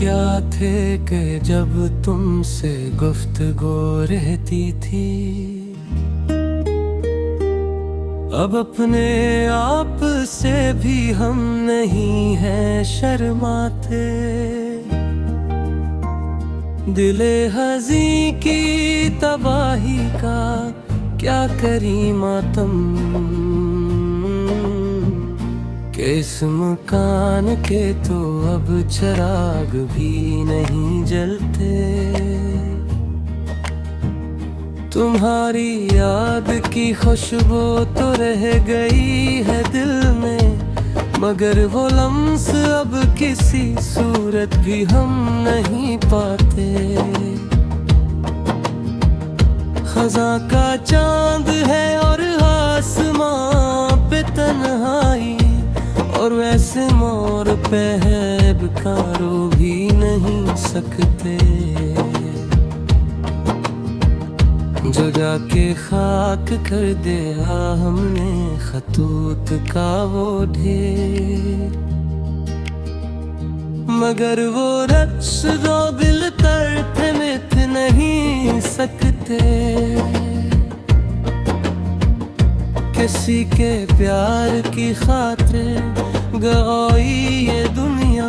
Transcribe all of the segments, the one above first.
क्या थे कि जब तुमसे गुफ्तगू रहती थी, अब अपने आप से भी हम नहीं हैं शर्माते। दिले हज़ीं की तबाही का क्या करी मातम, कि इस मकान के तो अब चिराग भी नहीं जलते। तुम्हारी याद की खुशबू तो रह गई है दिल में, मगर वो लम्स अब किसी सूरत भी हम नहीं पाते। खज़ां का चांद है और आसमां पे तन्हाई, और वैसे मोर पे है बिकारो भी नहीं सकते। जो जाके खाक कर दिया हमने खतूत का वो ढेर, मगर वो रक्स जो दिल पर थे मिट नहीं सकते। किसी के प्यार की खातिर गई ये दुनिया,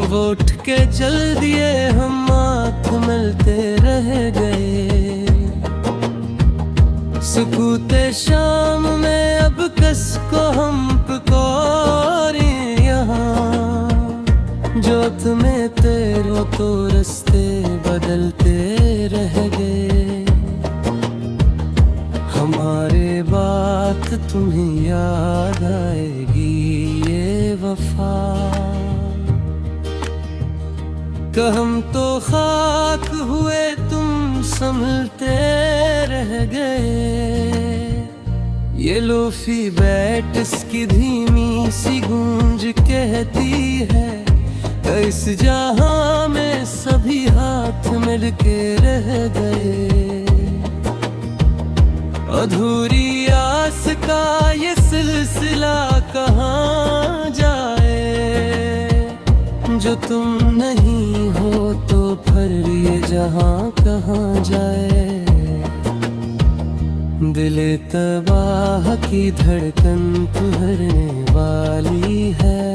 वो उठ के चल दिए हम हाथ मिलते रह गए। सुकूते शाम में अब कस को हम पुकारे यहाँ, जोत में तेरे तो रास्ते बदलते रह गए। हमारे बात तुम्हें याद आएगी ये वफा, कि हम तो खाक हुए तुम संभलते रह गए। ये लोफी बैट इसकी धीमी सी गूंज कहती है, इस जहां में सभी हाथ मिलके रह गए। अधूरी आस का ये सिलसिला कहाँ जाए, जो तुम नहीं हो तो फिर ये जहां कहाँ जाए। दिले तबाह की धड़कन ठहरने वाली है,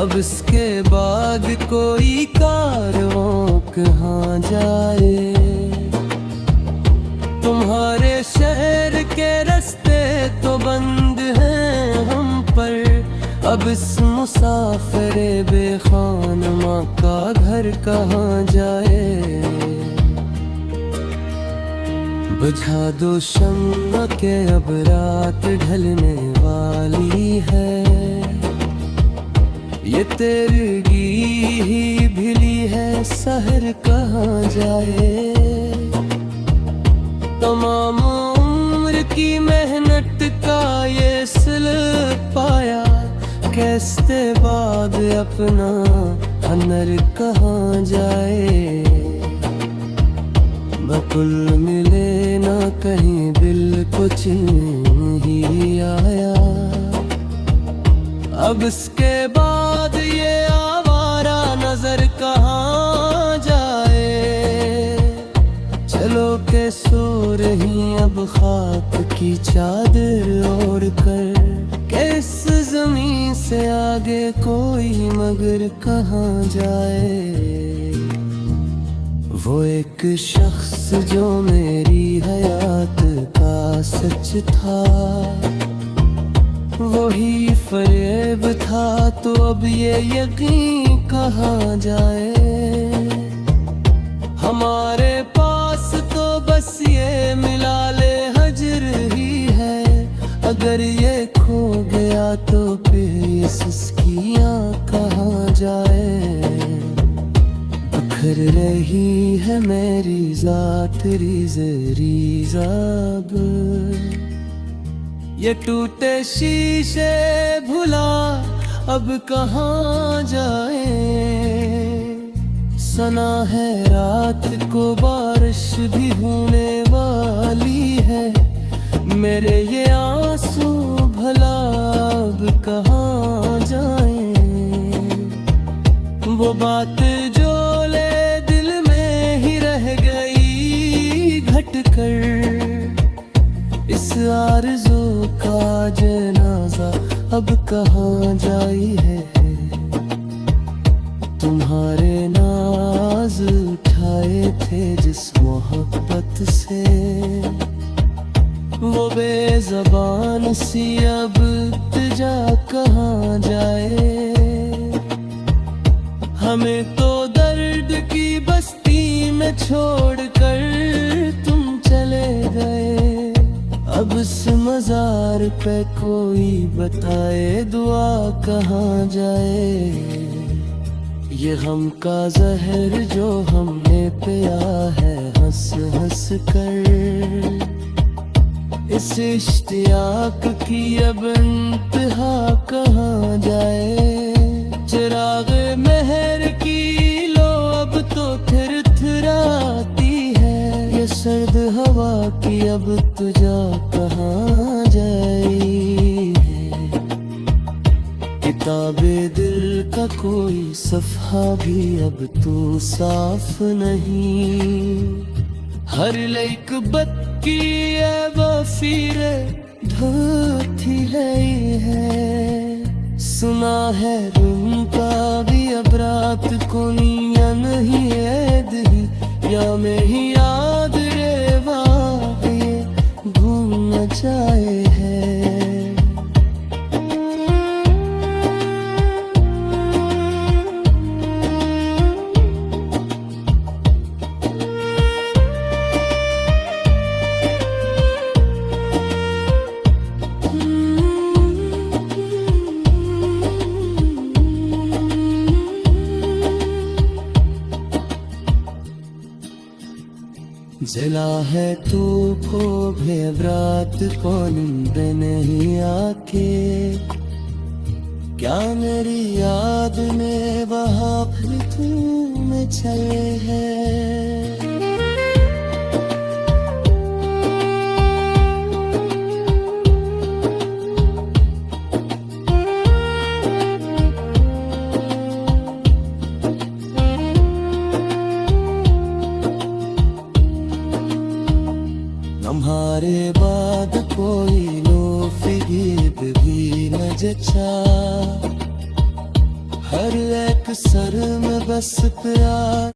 अब इसके बाद कोई कारवां कहाँ जाए। तुम्हारे शहर के रास्ते तो बंद हैं हम पर, अब इस मुसाफिरे बेखानमा का घर कहाँ जाए। बुझा दो शम्मा के अब रात ढलने वाली है, ये तेरगी ही भिली है सहर कहाँ जाए। तमाम उम्र की मेहनत का ये सिल पाया, कैसे बाद अपना हनर कहाँ जाए। बकुल मिले ना कहीं दिल को चिन्ह ही आया, अब इसके बाद ये आवारा नजर कहाँ जाए। चलो के सो रही अब खाक की चादर ओढ़ कर, किस ज़मीं से आगे कोई मगर कहाँ जाए। वो एक शख्स जो मेरी हयात का सच था, वही फरेब था तो अब ये यकीन कहाँ जाए। हमारे पास तो बस ये मिला ले हजर ही है, अगर ये खो गया तो फिर ये सिस्कियाँ कहाँ जाए। बिखर रही है मेरी ज़ात रीज़ाब, ये टूटे शीशे भुला अब कहाँ जाए। सना है रात को बारिश भी होने वाली है, मेरे ये आंसू भला अब कहाँ जाएं। वो बात जो ले दिल में ही रह गई घट कर। इस आरज़ू का जनाजा अब कहाँ जाई है। तुम्हारे नाज उठाए थे जिस मोहब्बत से, वो बेज़बान सी अब इल्तिजा कहाँ जाए। हमें तो दर्द की बस्ती में छोड़कर तुम चले गए। अब इस मज़ार पे कोई बताए दुआ कहाँ जाए। ये गम का जहर जो हमने पिया है हंस हंस कर, इस इश्तियाक की अब इंतहा कहाँ जाए। चिराग मेहर की लो अब तो थरथराती है, ये सर्द हवा की अब तुझा कहाँ जाई है। किताबे दिल का कोई सफ़हा भी अब तो साफ नहीं। हर लेक बत की वफीरे धोती है। सुना है रूम का भी अब रात को निया नहीं है दिल, या में ही याद रे वाह ये घूम न जाए है। जला है तू को भेवरात को नींद नहीं आके, क्या मेरी याद में वहाँ फिर तू में चले है। हमारे बाद कोई लो फिगिब भी न जचा। हर एक सर में बस प्यार